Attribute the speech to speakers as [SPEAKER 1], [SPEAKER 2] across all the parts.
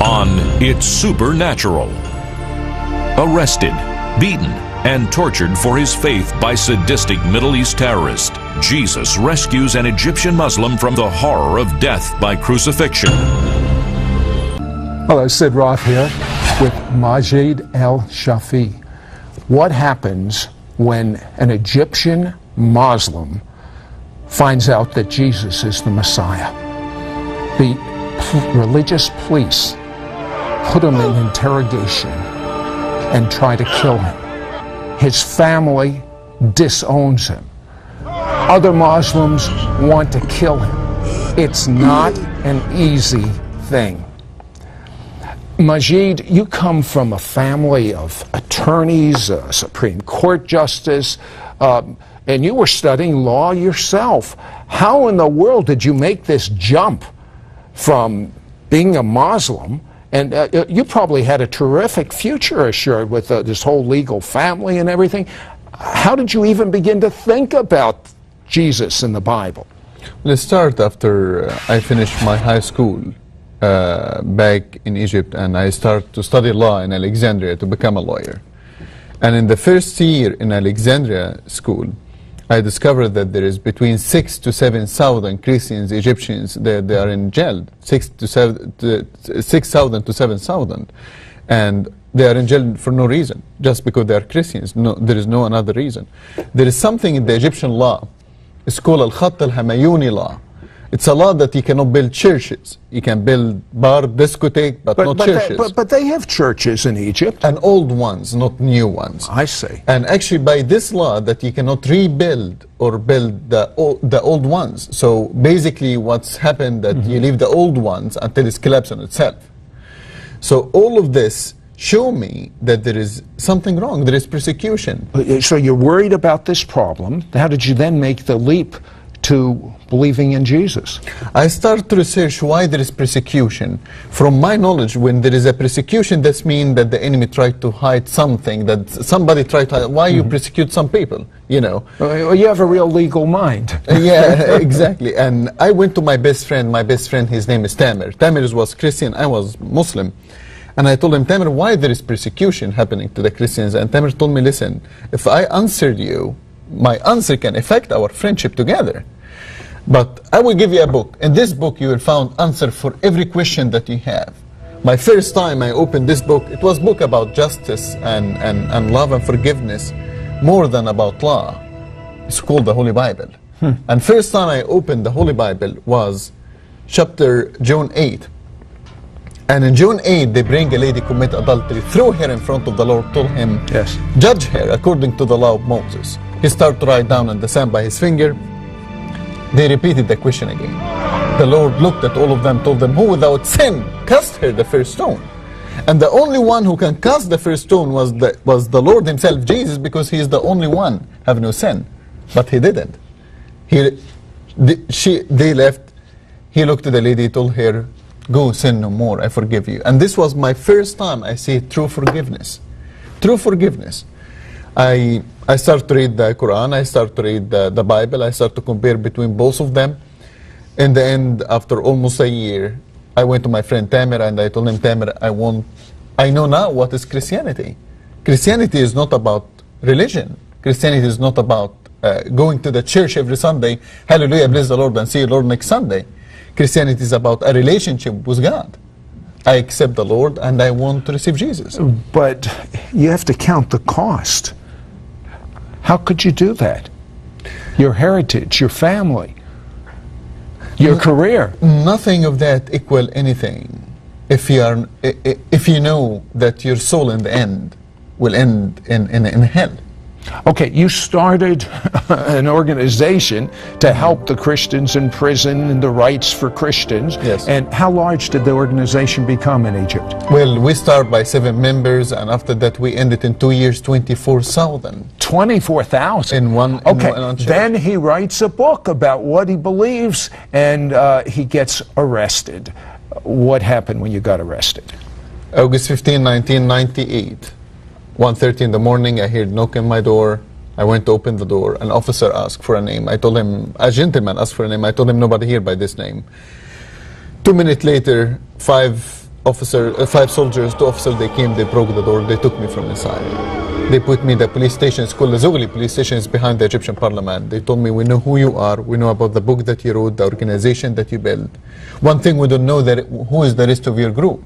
[SPEAKER 1] on It's Supernatural. Arrested, beaten, and tortured for his faith by sadistic Middle East terrorists, Jesus rescues an Egyptian Muslim from the horror of death by crucifixion.
[SPEAKER 2] Hello, Sid Roth here with Majed Shafie. What happens when an Egyptian Muslim finds out that Jesus is the Messiah? The religious police put him in interrogation and try to kill him. His family disowns him. Other Muslims want to kill him. It's not an easy thing. Majed, you come from a family of attorneys, a Supreme Court justice, and you were studying law yourself. How in the world did you make this jump from being a Muslim? And you probably had a terrific future assured with this whole legal family and everything. How did you even begin to think about Jesus in the Bible?
[SPEAKER 3] Let's start after I finished my high school back in Egypt, and I started to study law in Alexandria to become a lawyer. And in the first year in Alexandria school, I discovered that there is between 6,000 to 7,000 Christians, Egyptians, they are in jail, 6,000 to 7,000. And they are in jail for no reason, just because they are Christians. No, there is no another reason. There is something in the Egyptian law, it's called Al-Khatt Al-Hamayuni law. It's a law that you cannot build churches. You can build bar, discotheque, but not churches.
[SPEAKER 2] But they have churches in Egypt.
[SPEAKER 3] And old ones, not new ones.
[SPEAKER 2] I see.
[SPEAKER 3] And actually by this law that you cannot rebuild or build the old ones. So basically what's happened that you leave the old ones until it's collapsed on itself. So all of this show me that there is something wrong. There is persecution.
[SPEAKER 2] So you're worried about this problem. How did you then make the leap to believing in Jesus?
[SPEAKER 3] I started to research why there is persecution. From my knowledge, when there is a persecution, that means that the enemy tried to hide something, that somebody tried to hide. Why you persecute some people, you know?
[SPEAKER 2] Well, you have a real legal mind.
[SPEAKER 3] Yeah, exactly. And I went to my best friend, his name is Tamer. Tamer was Christian, I was Muslim. And I told him, Tamer, why there is persecution happening to the Christians? And Tamer told me, listen, if I answered you, my answer can affect our friendship together. But I will give you a book. In this book you will find answer for every question that you have. My first time I opened this book, it was a book about justice and love and forgiveness, more than about law. It's called the Holy Bible. And first time I opened the Holy Bible was chapter John 8. And in John 8, they bring a lady commit adultery, threw her in front of the Lord, told him,
[SPEAKER 2] yes,
[SPEAKER 3] judge her according to the law of Moses. He started to write down on the sand by his finger. They repeated the question again. The Lord looked at all of them, told them, who without sin cast her the first stone? And the only one who can cast the first stone was the Lord himself, Jesus, because he is the only one have no sin. But he didn't. They left. He looked at the lady, told her, go sin no more, I forgive you. And this was my first time I see true forgiveness. True forgiveness. I started to read the Quran, I started to read the Bible, I started to compare between both of them. In the end, after almost a year, I went to my friend Tamer and I told him, Tamer, I know now what is Christianity. Christianity is not about religion. Christianity is not about going to the church every Sunday, hallelujah, bless the Lord, and see the Lord next Sunday. Christianity is about a relationship with God. I accept the Lord and I want to receive Jesus.
[SPEAKER 2] But you have to count the cost. How could you do that? Your heritage, your family, your career.
[SPEAKER 3] Nothing of that equal anything if you know that your soul in the end will end in hell.
[SPEAKER 2] Okay, you started an organization to help the Christians in prison and the rights for Christians.
[SPEAKER 3] Yes.
[SPEAKER 2] And how large did the organization become in Egypt?
[SPEAKER 3] Well, we started by 7 members, and after that we ended in 2 years 24,000.
[SPEAKER 2] 24,000?
[SPEAKER 3] In one church.
[SPEAKER 2] Then he writes a book about what he believes, and he gets arrested. What happened when you got arrested?
[SPEAKER 3] August 15, 1998. 1:30 in the morning, I heard knock on my door. I went to open the door. An officer asked for a name. I told him, a gentleman asked for a name. I told him nobody here by this name. 2 minutes later, 5 five soldiers, two officers, they came, they broke the door, they took me from inside. They put me in the police station. It's called the Zogli police station. It's behind the Egyptian parliament. They told me, we know who you are. We know about the book that you wrote, the organization that you built. One thing we don't know, that who is the rest of your group.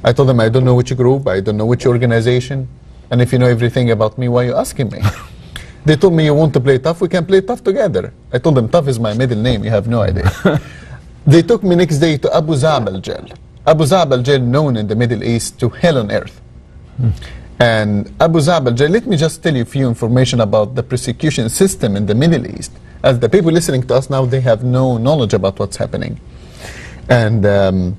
[SPEAKER 3] I told them, I don't know which group, I don't know which organization. And if you know everything about me, why are you asking me? They told me, you want to play tough? We can play tough together. I told them, tough is my middle name. You have no idea. They took me next day to Abu Zabal jail. Abu Zabal jail, known in the Middle East to hell on earth. And Abu Zabal jail, let me just tell you a few information about the persecution system in the Middle East. As the people listening to us now, they have no knowledge about what's happening. And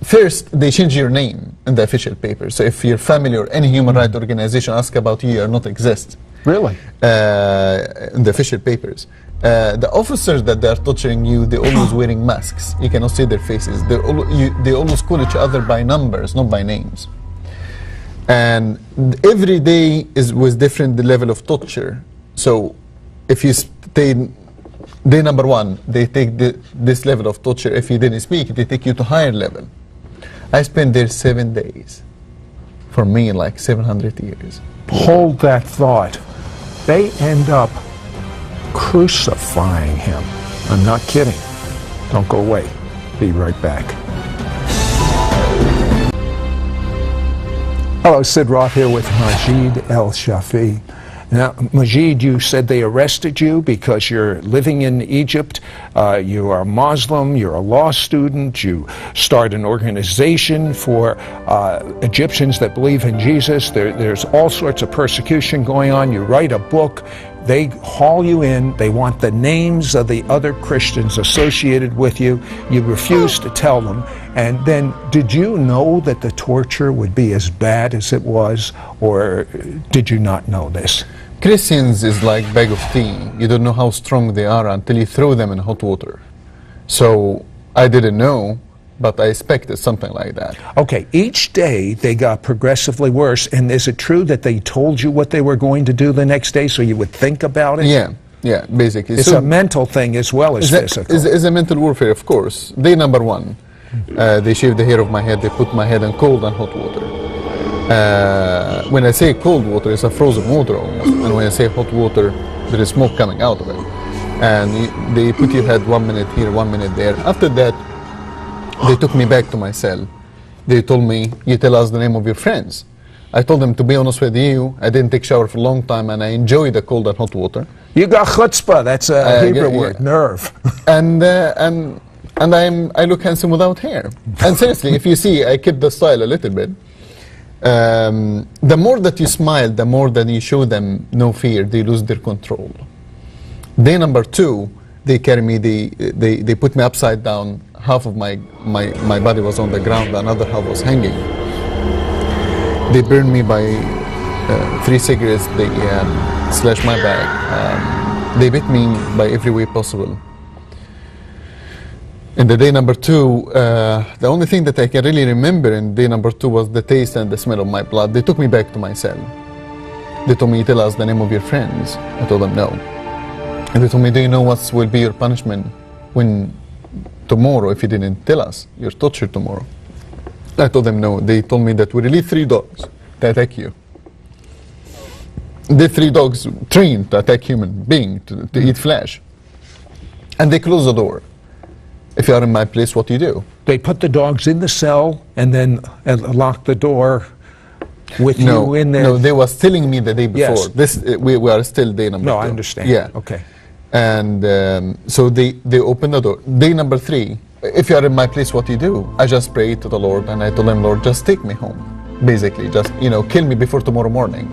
[SPEAKER 3] first, they change your name in the official paper. So if your family or any human rights organization ask about you, you are not exist.
[SPEAKER 2] Really?
[SPEAKER 3] In the official papers. The officers that they are torturing you, they're always wearing masks. You cannot see their faces. They always call each other by numbers, not by names. And every day was different, the level of torture. So if you stay, day number one, they take this level of torture. If you didn't speak, they take you to higher level. I spent there 7 days. For me, like 700 years.
[SPEAKER 2] Hold that thought. They end up crucifying him. I'm not kidding. Don't go away. Be right back. Hello, Sid Roth here with Majed El Shafie. Now, Majed, you said they arrested you because you're living in Egypt. You are Muslim. You're a law student. You start an organization for Egyptians that believe in Jesus. There's all sorts of persecution going on. You write a book. They haul you in. They want the names of the other Christians associated with you. You refuse to tell them. And then, did you know that the torture would be as bad as it was, or did you not know this?
[SPEAKER 3] Christians is like bag of tea. You don't know how strong they are until you throw them in hot water. So I didn't know, but I expected something like that.
[SPEAKER 2] Okay, each day they got progressively worse, and is it true that they told you what they were going to do the next day so you would think about it?
[SPEAKER 3] Yeah, basically.
[SPEAKER 2] It's a mental thing as well as physical.
[SPEAKER 3] It's a mental warfare, of course. Day number one, they shaved the hair of my head, they put my head in cold and hot water. When I say cold water, it's a frozen water almost. And when I say hot water, there is smoke coming out of it. And they put your head 1 minute here, 1 minute there. After that, they took me back to my cell. They told me, you tell us the name of your friends. I told them, to be honest with you, I didn't take shower for a long time and I enjoy the cold and hot water.
[SPEAKER 2] You got chutzpah, that's a Hebrew word, nerve.
[SPEAKER 3] And I look handsome without hair. And seriously, if you see, I kept the style a little bit. The more that you smile, the more that you show them no fear, they lose their control. Day number two, they carry me, they put me upside down. Half of my body was on the ground, the another half was hanging. They burned me by 3 cigarettes, they slashed my back. They beat me by every way possible. In the day number two, the only thing that I can really remember in day number two was the taste and the smell of my blood. They took me back to my cell. They told me, tell us the name of your friends. I told them no. And they told me, do you know what will be your punishment when tomorrow, if you didn't tell us, you're tortured tomorrow? I told them no. They told me that we release 3 dogs to attack you. The 3 dogs trained to attack human beings, to eat flesh. And they close the door. If you are in my place, what do you do?
[SPEAKER 2] They put the dogs in the cell and then lock the door with you in there?
[SPEAKER 3] No, they was telling me the day before.
[SPEAKER 2] Yes.
[SPEAKER 3] We are still day number 2.
[SPEAKER 2] No, I understand.
[SPEAKER 3] Yeah.
[SPEAKER 2] Okay.
[SPEAKER 3] And so they opened the door. Day number 3, if you are in my place, what do you do? I just prayed to the Lord and I told him, Lord, just take me home. Basically, just, kill me before tomorrow morning.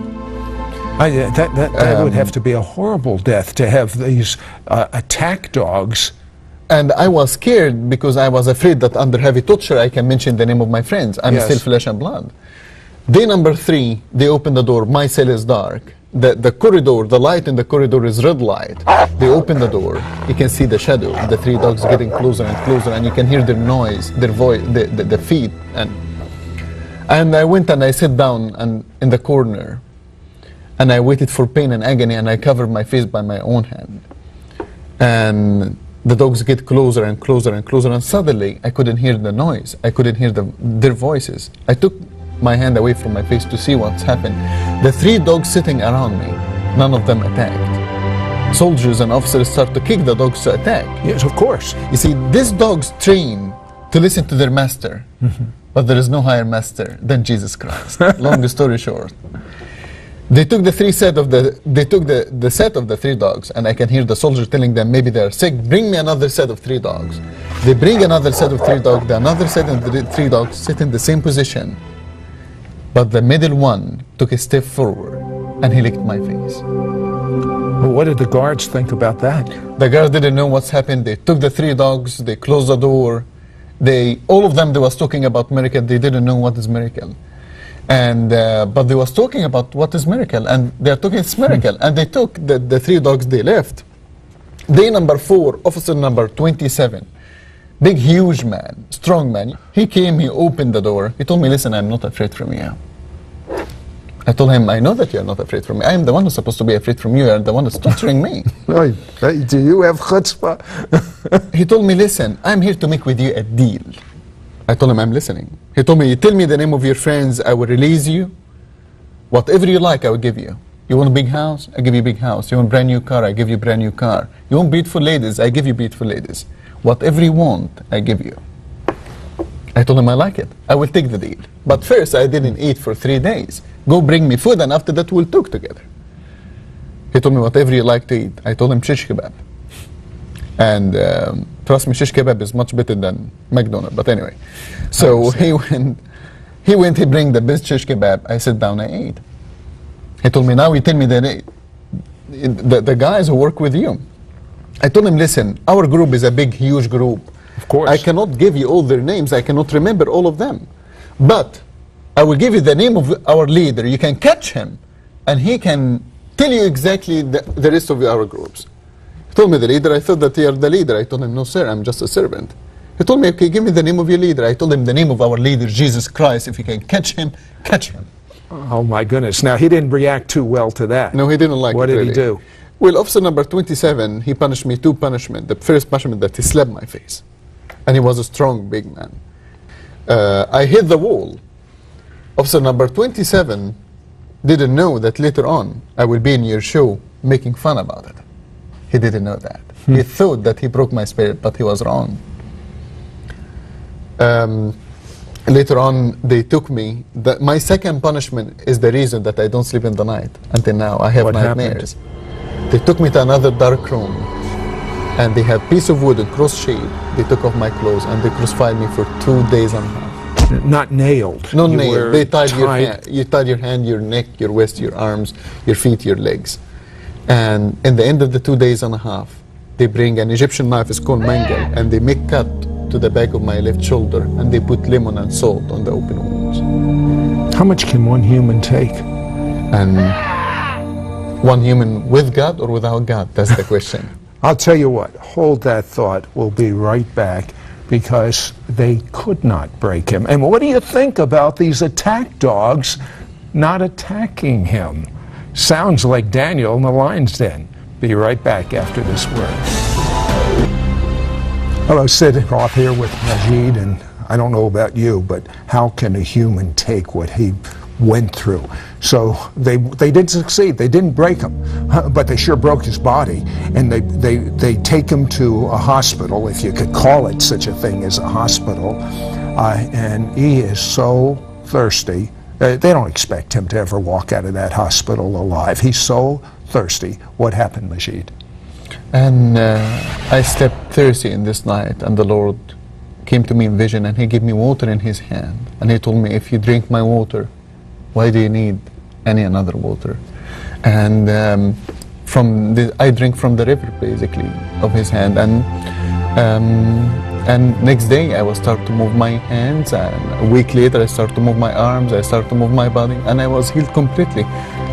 [SPEAKER 2] That would have to be a horrible death, to have these attack dogs.
[SPEAKER 3] And I was scared because I was afraid that under heavy torture I can mention the name of my friends. I'm still flesh and blood. Day number 3, they open the door. My cell is dark. The corridor, the light in the corridor is red light. They open the door. You can see the shadow. The 3 dogs getting closer and closer, and you can hear their noise, their voice, the feet. And I went and I sat down in the corner, and I waited for pain and agony, and I covered my face by my own hand. And The dogs get closer and closer and closer, and suddenly I couldn't hear the noise. I couldn't hear their voices. I took my hand away from my face to see what's happened. The 3 dogs sitting around me, none of them attacked. Soldiers and officers start to kick the dogs to attack.
[SPEAKER 2] Yes, of course.
[SPEAKER 3] You see, these dogs train to listen to their master, but there is no higher master than Jesus Christ. Long story short. They took the set of the 3 dogs, and I can hear the soldier telling them maybe they're sick. Bring me another set of 3 dogs. They bring another set of 3 dogs. The another set of 3 dogs sit in the same position, but the middle one took a step forward, and he licked my face.
[SPEAKER 2] Well, what did the guards think about that?
[SPEAKER 3] The guards didn't know what's happened. They took the 3 dogs. They closed the door. All of them, they was talking about miracle. They didn't know what is miracle. And but they was talking about what is miracle, and they're talking it's miracle. And they took the 3 dogs. They left. Day number 4, officer number 27, big huge man, strong man. He came. He opened the door. He told me, "Listen, I'm not afraid from you." I told him, "I know that you're not afraid from me. I am the one who's supposed to be afraid from you. You're the one that's torturing me."
[SPEAKER 2] Do you have chutzpah?
[SPEAKER 3] He told me, "Listen, I'm here to make with you a deal." I told him, "I'm listening." He told me, "You tell me the name of your friends, I will release you. Whatever you like, I will give you. You want a big house? I give you a big house. You want a brand new car? I give you a brand new car. You want beautiful ladies? I give you beautiful ladies. Whatever you want, I give you." I told him, "I like it. I will take the deal. But first, I didn't eat for 3 days. Go bring me food, and after that, we'll talk together." He told me, "Whatever you like to eat." I told him, "Shish kebab." And trust me, shish kebab is much better than McDonald's. But anyway, so he went, he bring the best shish kebab. I sat down, I ate. He told me, "Now you tell me the guys who work with you." I told him, "Listen, our group is a big, huge group.
[SPEAKER 2] Of course.
[SPEAKER 3] I cannot give you all their names. I cannot remember all of them. But I will give you the name of our leader. You can catch him, and he can tell you exactly the rest of our groups." He told me the leader. I thought that you are the leader. I told him, "No, sir, I'm just a servant." He told me, "Okay, give me the name of your leader." I told him the name of our leader, Jesus Christ. If you can catch him, catch him.
[SPEAKER 2] Oh, my goodness. Now, he didn't react too well to that.
[SPEAKER 3] No, he didn't like it.
[SPEAKER 2] What did
[SPEAKER 3] really.
[SPEAKER 2] he do?
[SPEAKER 3] Well, officer number 27, he punished me 2 punishments. The first punishment that he slapped my face. And he was a strong, big man. I hit the wall. Officer number 27 didn't know that later on I will be in your show making fun about it. He didn't know that. He thought that he broke my spirit, but he was wrong. Later on, they took me. My second punishment is the reason that I don't sleep in the night. Until now, I have
[SPEAKER 2] What
[SPEAKER 3] nightmares. They took me to another dark room, and they had a piece of wood and cross shade. They took off my clothes, and they crucified me for 2 days and a half.
[SPEAKER 2] Not nailed.
[SPEAKER 3] No
[SPEAKER 2] You
[SPEAKER 3] nail.
[SPEAKER 2] were
[SPEAKER 3] They tied your hand. You tied your hand, your neck, your waist, your arms, your feet, your legs. And in the end of the 2 days and a half, they bring an Egyptian knife, it's called mangle, and they make cut to the back of my left shoulder, and they put lemon and salt on the open wounds.
[SPEAKER 2] How much can one human take?
[SPEAKER 3] And one human with God or without God? That's the question.
[SPEAKER 2] I'll tell you what, hold that thought. We'll be right back, because they could not break him. And what do you think about these attack dogs not attacking him? Sounds like Daniel in the lion's den. Be right back after this word. Hello, Sid Roth here with Majed, and I don't know about you, but how can a human take what he went through? So they did succeed. They didn't break him, but they sure broke his body, and they take him to a hospital, if you could call it such a thing as a hospital, and he is so thirsty. They don't expect him to ever walk out of that hospital alive. He's so thirsty. What happened, Majed?
[SPEAKER 3] And I slept thirsty in this night, and the Lord came to me in vision, and he gave me water in his hand, and he told me, "If you drink my water, why do you need any another water?" And I drink from the river, basically, of his hand. And next day I will start to move my hands, and a week later I start to move my arms, I start to move my body, and I was healed completely.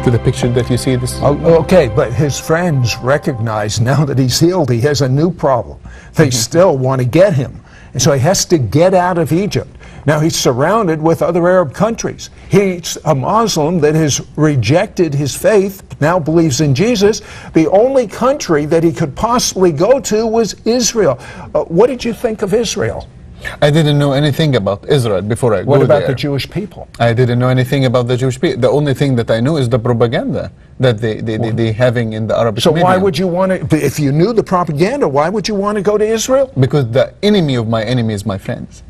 [SPEAKER 3] To the picture that you see. This.
[SPEAKER 2] Okay, but his friends recognize now that he's healed, he has a new problem. They still want to get him. And so he has to get out of Egypt. Now he's surrounded with other Arab countries. He's a Muslim that has rejected his faith, now believes in Jesus. The only country that he could possibly go to was Israel. What did you think of Israel?
[SPEAKER 3] I didn't know anything about Israel before I go there.
[SPEAKER 2] What about the Jewish people?
[SPEAKER 3] I didn't know anything about the Jewish people. The only thing that I know is the propaganda that they having in the Arabic
[SPEAKER 2] So
[SPEAKER 3] media.
[SPEAKER 2] why would you want to, if you knew the propaganda, why would you want to go to Israel?
[SPEAKER 3] Because the enemy of my enemy is my friends.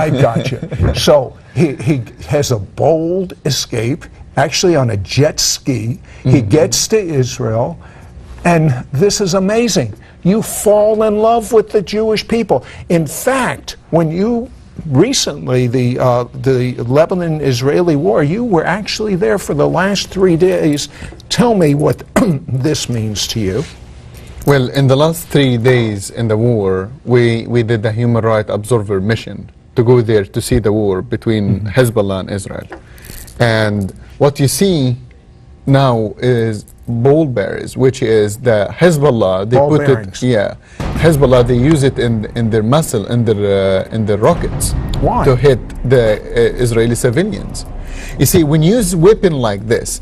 [SPEAKER 2] I got you. So he has a bold escape, actually on a jet ski. He gets to Israel, and this is amazing. You fall in love with the Jewish people. In fact, when you recently, the Lebanon-Israeli war, you were actually there for the last 3 days. Tell me what this means to you.
[SPEAKER 3] Well, in the last 3 days in the war, we did the human rights observer mission to go there to see the war between Hezbollah and Israel. And what you see now is ball bearings, which is the Hezbollah. They
[SPEAKER 2] Ball
[SPEAKER 3] put
[SPEAKER 2] bearings.
[SPEAKER 3] it, yeah. Hezbollah, they use it in their missile, in their rockets.
[SPEAKER 2] Why?
[SPEAKER 3] To hit the Israeli civilians. You see, when you use weapon like this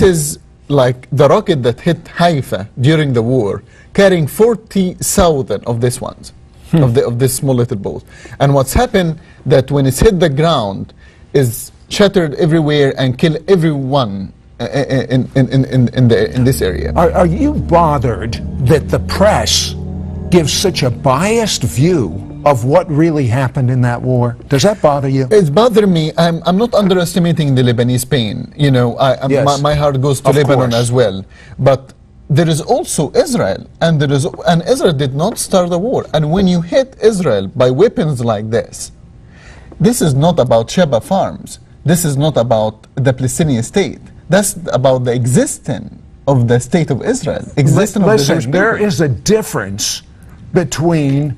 [SPEAKER 3] is like the rocket that hit Haifa during the war, carrying 40,000 of these ones, of this small little boat. And what's happened that when it's hit the ground, is shattered everywhere and kill everyone in this area.
[SPEAKER 2] Are you bothered that the press gives such a biased view of what really happened in that war? Does that bother you?
[SPEAKER 3] It's bothering me. I'm not underestimating the Lebanese pain. You know,
[SPEAKER 2] Yes.
[SPEAKER 3] my heart goes to
[SPEAKER 2] Of
[SPEAKER 3] Lebanon
[SPEAKER 2] course.
[SPEAKER 3] as well. But there is also Israel, and Israel did not start the war. And when you hit Israel by weapons like this is not about Sheba farms. This is not about the Palestinian state. That's about the existence of the state of Israel. Existence of the Jewish
[SPEAKER 2] Listen, there
[SPEAKER 3] people.
[SPEAKER 2] is a difference between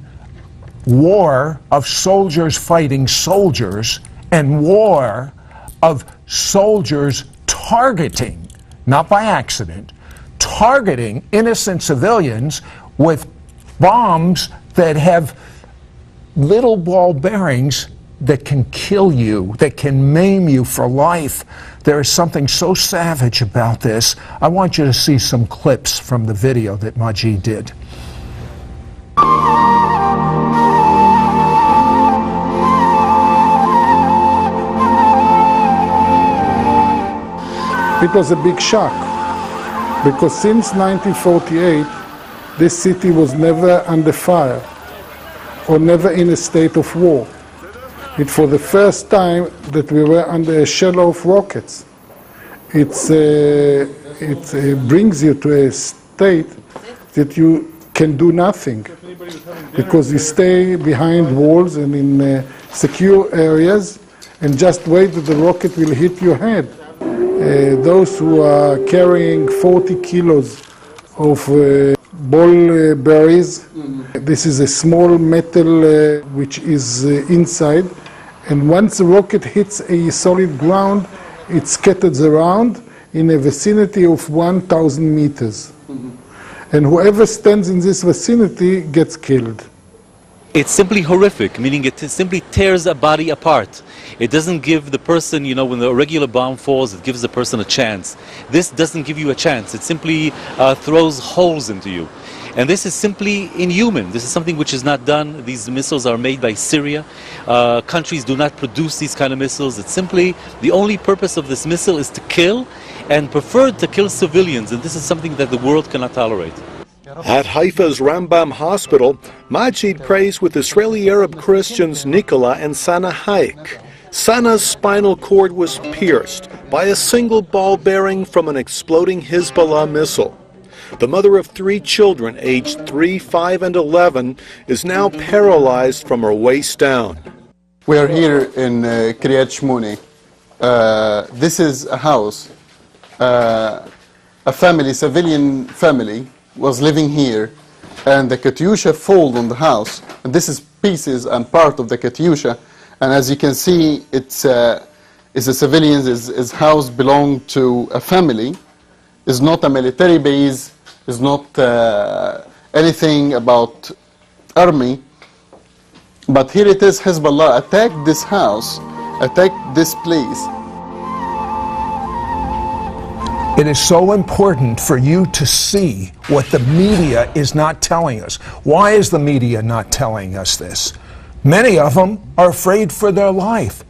[SPEAKER 2] war of soldiers fighting soldiers and war of soldiers targeting, not by accident, targeting innocent civilians with bombs that have little ball bearings that can kill you, that can maim you for life. There is something so savage about this. I want you to see some clips from the video that Majed did.
[SPEAKER 4] It was a big shock because since 1948 this city was never under fire or never in a state of war. It for the first time that we were under a shell of rockets. It brings you to a state that you can do nothing because you stay behind walls and in secure areas and just wait that the rocket will hit your head. Those who are carrying 40 kilos of ball berries, this is a small metal which is inside, and once the rocket hits a solid ground, it scatters around in a vicinity of 1,000 meters. And whoever stands in this vicinity gets killed.
[SPEAKER 5] It's simply horrific, meaning it simply tears a body apart. It doesn't give the person, you know, when the regular bomb falls, it gives the person a chance. This doesn't give you a chance. It simply throws holes into you. And this is simply inhuman. This is something which is not done. These missiles are made by Syria. Countries do not produce these kind of missiles. It's simply, the only purpose of this missile is to kill, and preferred to kill civilians. And this is something that the world cannot tolerate.
[SPEAKER 6] At Haifa's Rambam Hospital, Majed prays with Israeli Arab Christians Nicola and Sana Haik. Sana's spinal cord was pierced by a single ball bearing from an exploding Hezbollah missile. The mother of 3 children, aged 3, 5, and 11, is now paralyzed from her waist down.
[SPEAKER 3] We are here in Kiryat Shmoni. This is a house. A family, civilian family, was living here, and the Katyusha fall on the house. And this is pieces and part of the Katyusha. And as you can see, it's a civilians. His house belonged to a family. It's not a military base. It's not anything about army. But here it is, Hezbollah attacked this house, attacked this place.
[SPEAKER 2] It is so important for you to see what the media is not telling us. Why is the media not telling us this? Many of them are afraid for their life.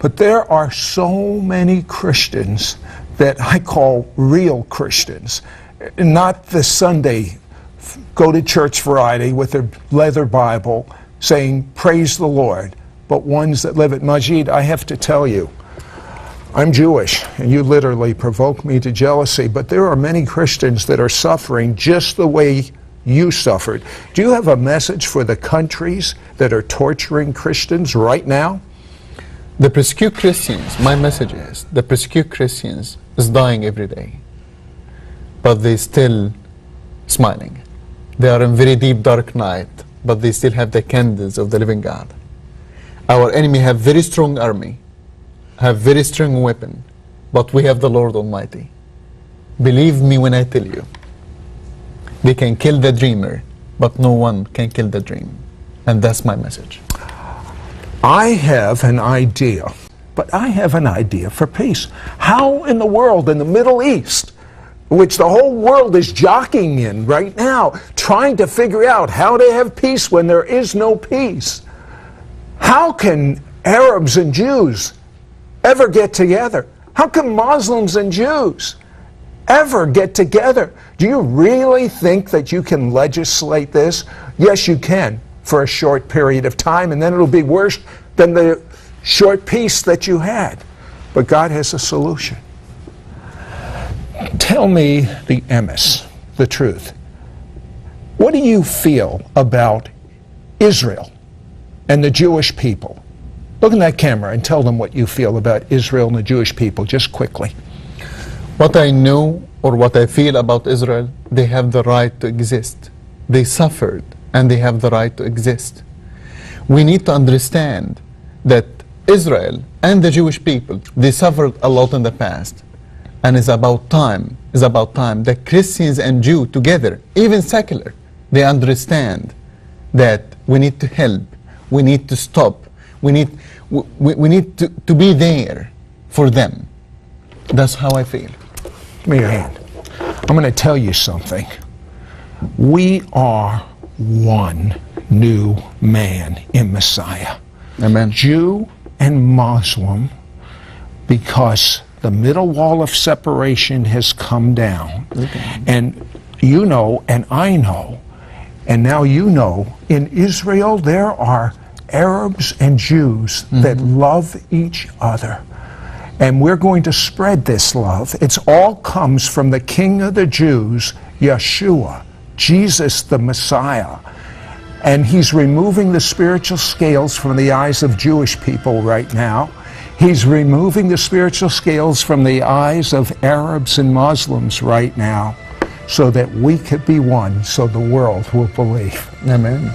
[SPEAKER 2] But there are so many Christians that I call real Christians, not the Sunday go to church Friday with their leather Bible saying, praise the Lord, but ones that live it. Majed, I have to tell you, I'm Jewish, and you literally provoke me to jealousy, but there are many Christians that are suffering just the way you suffered. Do you have a message for the countries that are torturing Christians right now?
[SPEAKER 3] The persecuted Christians, my message is, the persecuted Christians is dying every day, but they still smiling. They are in very deep dark night, but they still have the candles of the living God. Our enemy have very strong army, have very strong weapon, but we have the Lord Almighty. Believe me when I tell you, they can kill the dreamer, but no one can kill the dream. And that's my message.
[SPEAKER 2] I have an idea, but I have an idea for peace. How in the world, in the Middle East, which the whole world is jockeying in right now, trying to figure out how to have peace when there is no peace, how can Arabs and Jews ever get together? How can Muslims and Jews ever get together? Do you really think that you can legislate this? Yes, you can, for a short period of time, and then it'll be worse than the short peace that you had. But God has a solution. Tell me the emes, the truth. What do you feel about Israel and the Jewish people? Look in that camera and tell them what you feel about Israel and the Jewish people, just quickly.
[SPEAKER 3] What I know or what I feel about Israel, they have the right to exist. They suffered and they have the right to exist. We need to understand that Israel and the Jewish people, they suffered a lot in the past. And it's about time that Christians and Jews together, even secular, they understand that we need to help, we need to stop, we need to be there for them. That's how I feel.
[SPEAKER 2] Give me your hand. I'm going to tell you something. We are one new man in Messiah.
[SPEAKER 3] Amen.
[SPEAKER 2] Jew and Muslim, because the middle wall of separation has come down. Okay. And you know, and I know, and now you know, in Israel there are Arabs and Jews that love each other. And we're going to spread this love. It all comes from the King of the Jews, Yeshua, Jesus the Messiah. And he's removing the spiritual scales from the eyes of Jewish people right now. He's removing the spiritual scales from the eyes of Arabs and Muslims right now, so that we could be one, so the world will believe.
[SPEAKER 3] Amen.